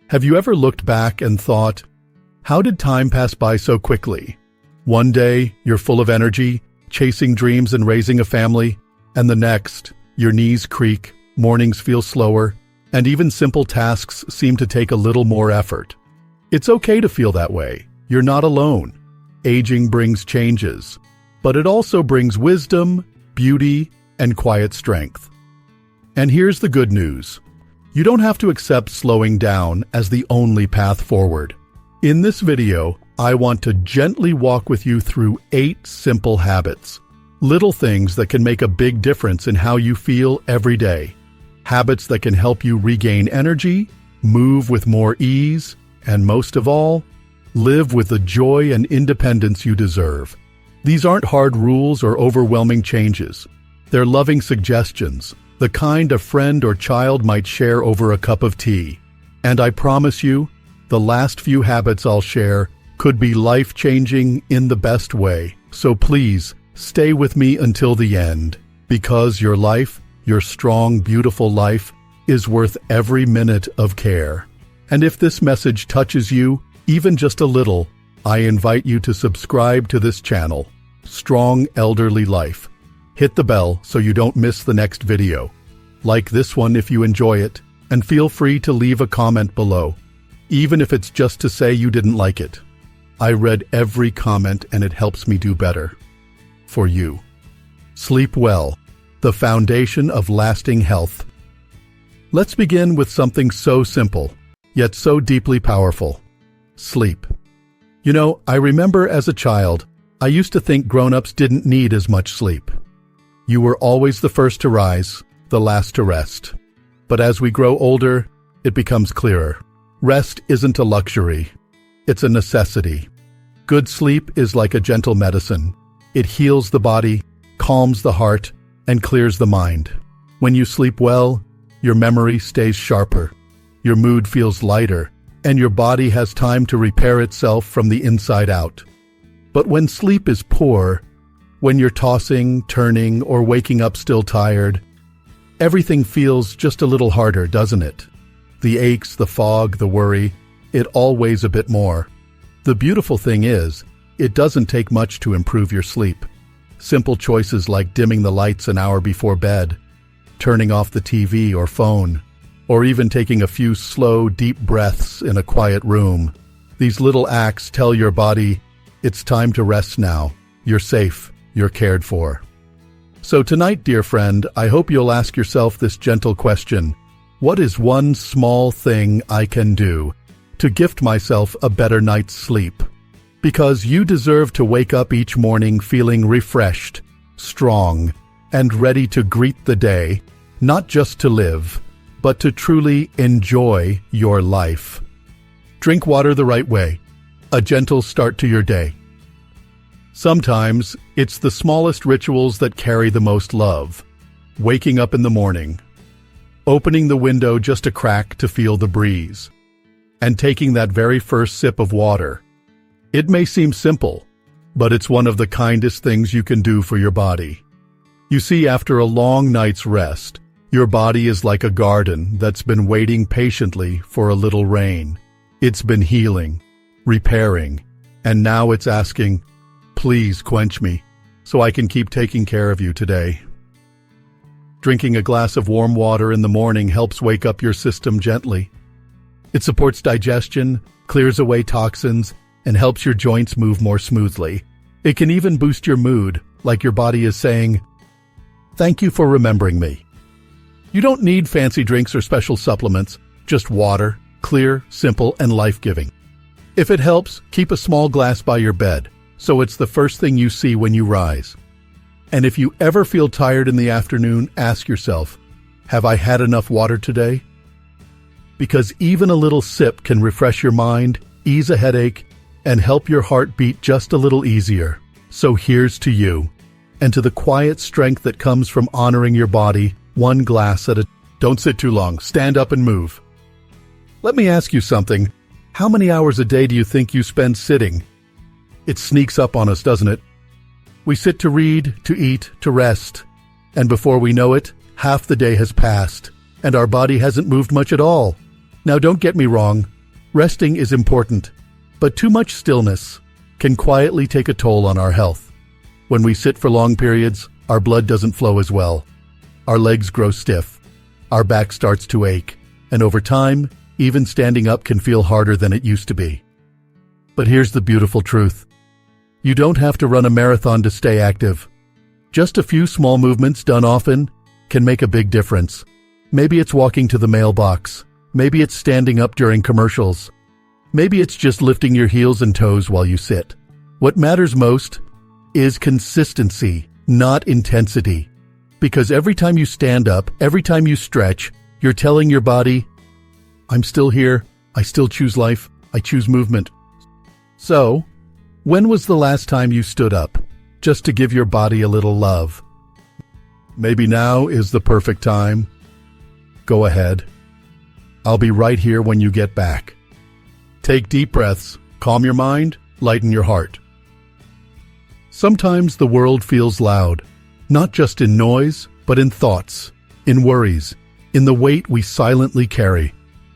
Have you ever looked back and thought, how did time pass by so quickly? One day, you're full of energy, chasing dreams and raising a family, and the next, your knees creak, mornings feel slower, and even simple tasks seem to take a little more effort. It's okay to feel that way. You're not alone. Aging brings changes, but it also brings wisdom, beauty, and quiet strength. And here's the good news. You don't have to accept slowing down as the only path forward. In this video, I want to gently walk with you through 8 simple habits. Little things that can make a big difference in how you feel every day. Habits that can help you regain energy, move with more ease, and most of all, live with the joy and independence you deserve. These aren't hard rules or overwhelming changes. They're loving suggestions, the kind a friend or child might share over a cup of tea. And I promise you, the last few habits I'll share could be life-changing in the best way. So please, stay with me until the end, because your life, your strong, beautiful life, is worth every minute of care. And if this message touches you, even just a little, I invite you to subscribe to this channel, Strong Elderly Life. Hit the bell so you don't miss the next video. Like this one if you enjoy it, and feel free to leave a comment below, even if it's just to say you didn't like it. I read every comment and it helps me do better. For you. Sleep well, the foundation of lasting health. Let's begin with something so simple, yet so deeply powerful. Sleep. You know, I remember as a child, I used to think grown-ups didn't need as much sleep. You were always the first to rise, the last to rest. But as we grow older, it becomes clearer. Rest isn't a luxury. It's a necessity. Good sleep is like a gentle medicine. It heals the body, calms the heart, and clears the mind. When you sleep well, your memory stays sharper, your mood feels lighter, and your body has time to repair itself from the inside out. But when sleep is poor, when you're tossing, turning, or waking up still tired, everything feels just a little harder, doesn't it? The aches, the fog, the worry, it all weighs a bit more. The beautiful thing is, it doesn't take much to improve your sleep. Simple choices like dimming the lights an hour before bed, turning off the TV or phone, or even taking a few slow, deep breaths in a quiet room. These little acts tell your body, it's time to rest now. You're safe. You're cared for. So tonight, dear friend, I hope you'll ask yourself this gentle question. What is one small thing I can do to gift myself a better night's sleep? Because you deserve to wake up each morning feeling refreshed, strong, and ready to greet the day, not just to live, but to truly enjoy your life. Drink water the right way. A gentle start to your day. Sometimes, it's the smallest rituals that carry the most love. Waking up in the morning, opening the window just a crack to feel the breeze, and taking that very first sip of water. It may seem simple, but it's one of the kindest things you can do for your body. You see, after a long night's rest, your body is like a garden that's been waiting patiently for a little rain. It's been healing, repairing, and now it's asking, please quench me, so I can keep taking care of you today. Drinking a glass of warm water in the morning helps wake up your system gently. It supports digestion, clears away toxins, and helps your joints move more smoothly. It can even boost your mood, like your body is saying, thank you for remembering me. You don't need fancy drinks or special supplements, just water, clear, simple, and life-giving. If it helps, keep a small glass by your bed, so it's the first thing you see when you rise. And if you ever feel tired in the afternoon, ask yourself, have I had enough water today? Because even a little sip can refresh your mind, ease a headache, and help your heart beat just a little easier. So here's to you, and to the quiet strength that comes from honoring your body, one glass at a time. Don't sit too long, stand up and move. Let me ask you something. How many hours a day do you think you spend sitting? It sneaks up on us, doesn't it? We sit to read, to eat, to rest, and before we know it, half the day has passed, and our body hasn't moved much at all. Now don't get me wrong, Resting is important, but too much stillness can quietly take a toll on our health. When we sit for long periods, our blood doesn't flow as well. Our legs grow stiff, our back starts to ache, and over time, even standing up can feel harder than it used to be. But here's the beautiful truth. You don't have to run a marathon to stay active. Just a few small movements done often can make a big difference. Maybe it's walking to the mailbox. Maybe it's standing up during commercials. Maybe it's just lifting your heels and toes while you sit. What matters most is consistency, not intensity. Because every time you stand up, every time you stretch, you're telling your body, I'm still here, I still choose life, I choose movement. So, when was the last time you stood up, just to give your body a little love? Maybe now is the perfect time. Go ahead. I'll be right here when you get back. Take deep breaths, calm your mind, lighten your heart. Sometimes the world feels loud, not just in noise, but in thoughts, in worries, in the weight we silently carry.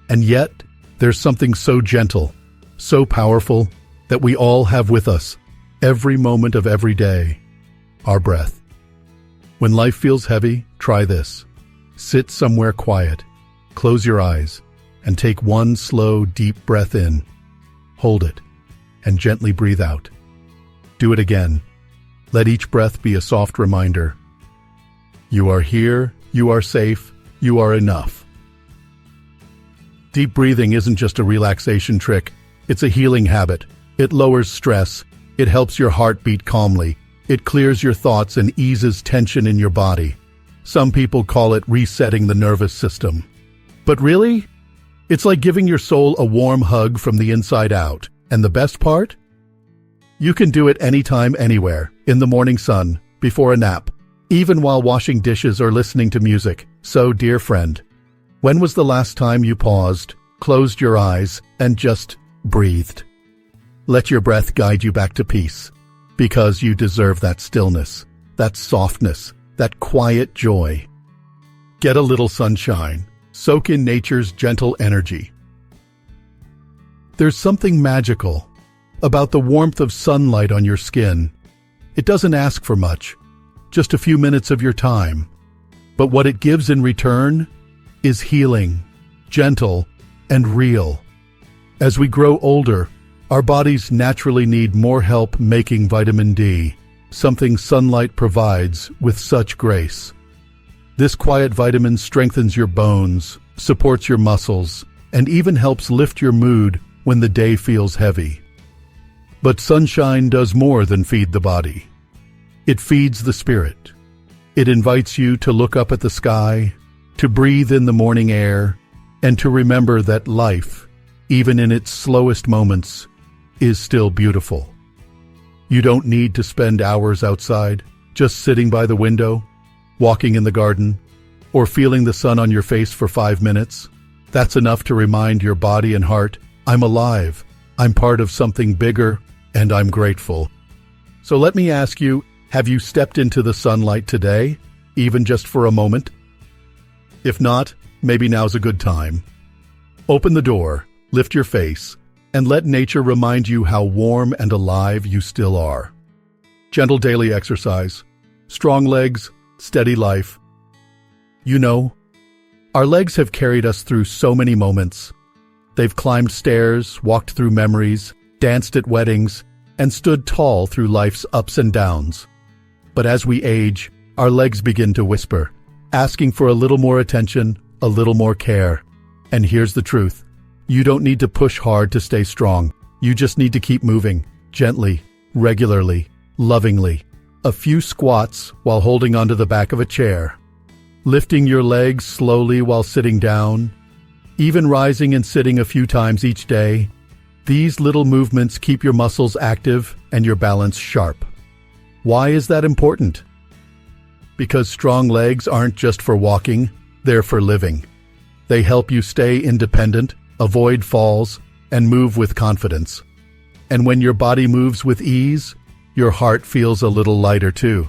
And yet, there's something so gentle, so powerful, that we all have with us, every moment of every day, our breath. When life feels heavy, try this. Sit somewhere quiet, close your eyes, and take one slow, deep breath in. Hold it, and gently breathe out. Do it again. Let each breath be a soft reminder. You are here, you are safe, you are enough. Deep breathing isn't just a relaxation trick, it's a healing habit. It lowers stress, it helps your heart beat calmly, it clears your thoughts and eases tension in your body. Some people call it resetting the nervous system. But really, it's like giving your soul a warm hug from the inside out. And the best part? You can do it anytime, anywhere, in the morning sun, before a nap, even while washing dishes or listening to music. So, dear friend, when was the last time you paused, closed your eyes, and just breathed? Let your breath guide you back to peace, because you deserve that stillness, that softness, that quiet joy. Get a little sunshine. Soak in nature's gentle energy. There's something magical about the warmth of sunlight on your skin. It doesn't ask for much, just a few minutes of your time. But what it gives in return is healing, gentle, and real. As we grow older, our bodies naturally need more help making vitamin D, something sunlight provides with such grace. This quiet vitamin strengthens your bones, supports your muscles, and even helps lift your mood when the day feels heavy. But sunshine does more than feed the body. It feeds the spirit. It invites you to look up at the sky, to breathe in the morning air, and to remember that life, even in its slowest moments, is still beautiful. You don't need to spend hours outside, just sitting by the window, walking in the garden, or feeling the sun on your face for 5 minutes. That's enough to remind your body and heart, I'm alive, I'm part of something bigger, and I'm grateful. So let me ask you, have you stepped into the sunlight today, even just for a moment? If not, maybe now's a good time. Open the door, lift your face, and let nature remind you how warm and alive you still are. Gentle daily exercise, strong legs, steady life. You know, our legs have carried us through so many moments. They've climbed stairs, walked through memories, danced at weddings, and stood tall through life's ups and downs. But as we age, our legs begin to whisper, asking for a little more attention, a little more care. And here's the truth. You don't need to push hard to stay strong. You just need to keep moving, gently, regularly, lovingly. A few squats while holding onto the back of a chair. Lifting your legs slowly while sitting down. Even rising and sitting a few times each day. These little movements keep your muscles active and your balance sharp. Why is that important? Because strong legs aren't just for walking, they're for living. They help you stay independent, avoid falls, and move with confidence. And when your body moves with ease, your heart feels a little lighter too.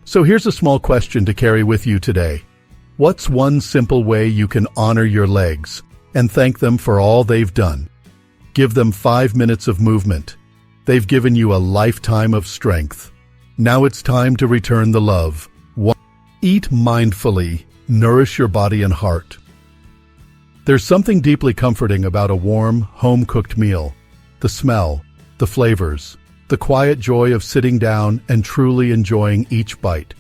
So here's a small question to carry with you today. What's one simple way you can honor your legs and thank them for all they've done? Give them 5 minutes of movement. They've given you a lifetime of strength. Now it's time to return the love. 1. Eat mindfully. Nourish your body and heart. There's something deeply comforting about a warm, home-cooked meal. The smell, the flavors, the quiet joy of sitting down and truly enjoying each bite.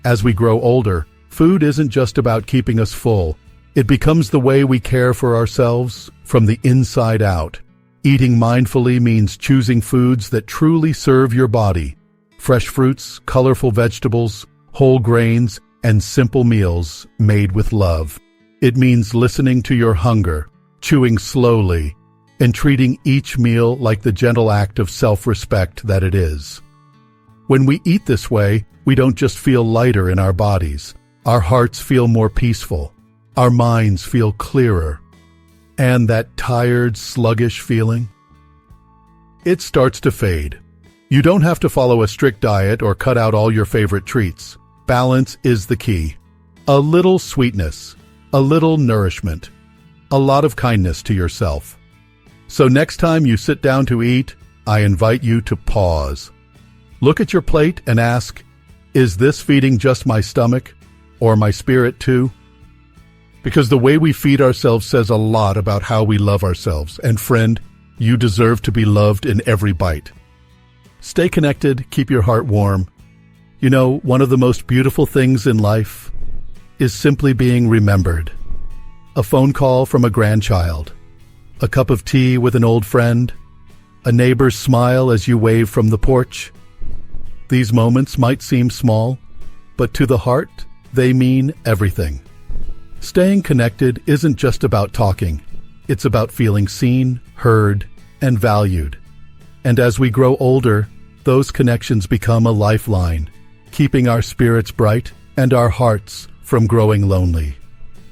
As we grow older, food isn't just about keeping us full. It becomes the way we care for ourselves from the inside out. Eating mindfully means choosing foods that truly serve your body. Fresh fruits, colorful vegetables, whole grains, and simple meals made with love. It means listening to your hunger, chewing slowly, and treating each meal like the gentle act of self-respect that it is. When we eat this way, we don't just feel lighter in our bodies. Our hearts feel more peaceful. Our minds feel clearer. And that tired, sluggish feeling? It starts to fade. You don't have to follow a strict diet or cut out all your favorite treats. Balance is the key. A little sweetness, a little nourishment, a lot of kindness to yourself. So next time you sit down to eat, I invite you to pause. Look at your plate and ask, is this feeding just my stomach or my spirit too? Because the way we feed ourselves says a lot about how we love ourselves. And friend, you deserve to be loved in every bite. Stay connected, keep your heart warm. You know, one of the most beautiful things in life is simply being remembered. A phone call from a grandchild, a cup of tea with an old friend, a neighbor's smile as you wave from the porch. These moments might seem small, but to the heart, they mean everything. Staying connected isn't just about talking. It's about feeling seen, heard, and valued. And as we grow older, those connections become a lifeline, keeping our spirits bright and our hearts from growing lonely.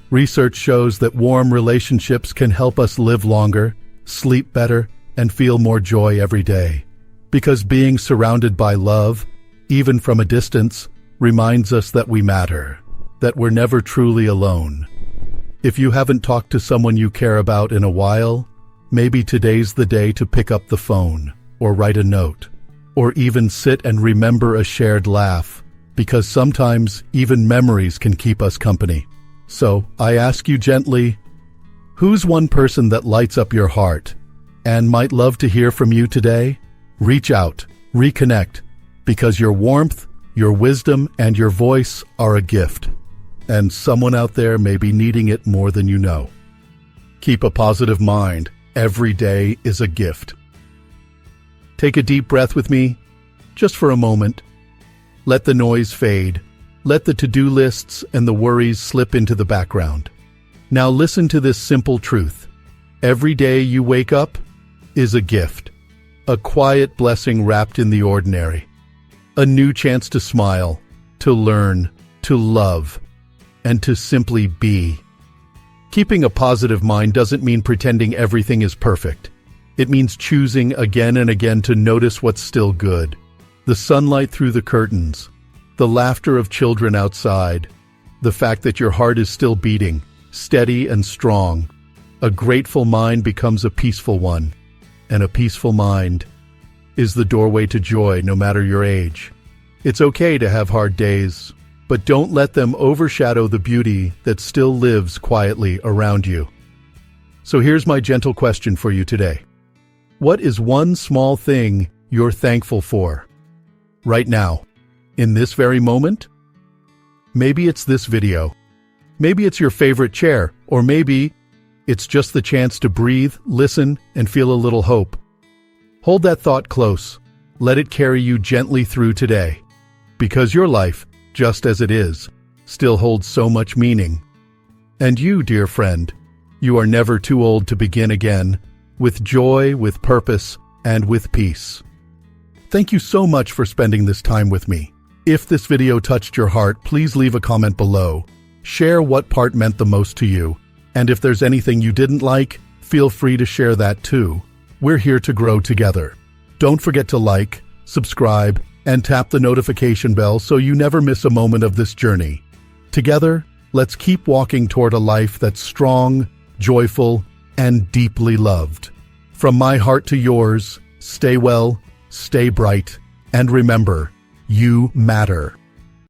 Research shows that warm relationships can help us live longer, sleep better, and feel more joy every day. Because being surrounded by love, even from a distance, reminds us that we matter, that we're never truly alone. If you haven't talked to someone you care about in a while, maybe today's the day to pick up the phone, or write a note, or even sit and remember a shared laugh, because sometimes even memories can keep us company. So I ask you gently, who's one person that lights up your heart and might love to hear from you today? Reach out, reconnect, because your warmth, your wisdom, and your voice are a gift. And someone out there may be needing it more than you know. Keep a positive mind. Every day is a gift. Take a deep breath with me, just for a moment. Let the noise fade. Let the to-do lists and the worries slip into the background. Now listen to this simple truth. Every day you wake up is a gift. A quiet blessing wrapped in the ordinary. A new chance to smile, to learn, to love, and to simply be. Keeping a positive mind doesn't mean pretending everything is perfect. It means choosing again and again to notice what's still good. The sunlight through the curtains, the laughter of children outside, the fact that your heart is still beating, steady and strong. A grateful mind becomes a peaceful one, and a peaceful mind is the doorway to joy no matter your age. It's okay to have hard days, but don't let them overshadow the beauty that still lives quietly around you. So here's my gentle question for you today. What is one small thing you're thankful for? Right now, in this very moment? Maybe it's this video. Maybe it's your favorite chair, or maybe it's just the chance to breathe, listen, and feel a little hope. Hold that thought close. Let it carry you gently through today. Because your life, just as it is, still holds so much meaning. And you, dear friend, you are never too old to begin again, with joy, with purpose, and with peace. Thank you so much for spending this time with me. If this video touched your heart, please leave a comment below. Share what part meant the most to you. And if there's anything you didn't like, feel free to share that too. We're here to grow together. Don't forget to like, subscribe, and tap the notification bell so you never miss a moment of this journey. Together, let's keep walking toward a life that's strong, joyful, and deeply loved. From my heart to yours, stay well, stay bright, and remember, you matter.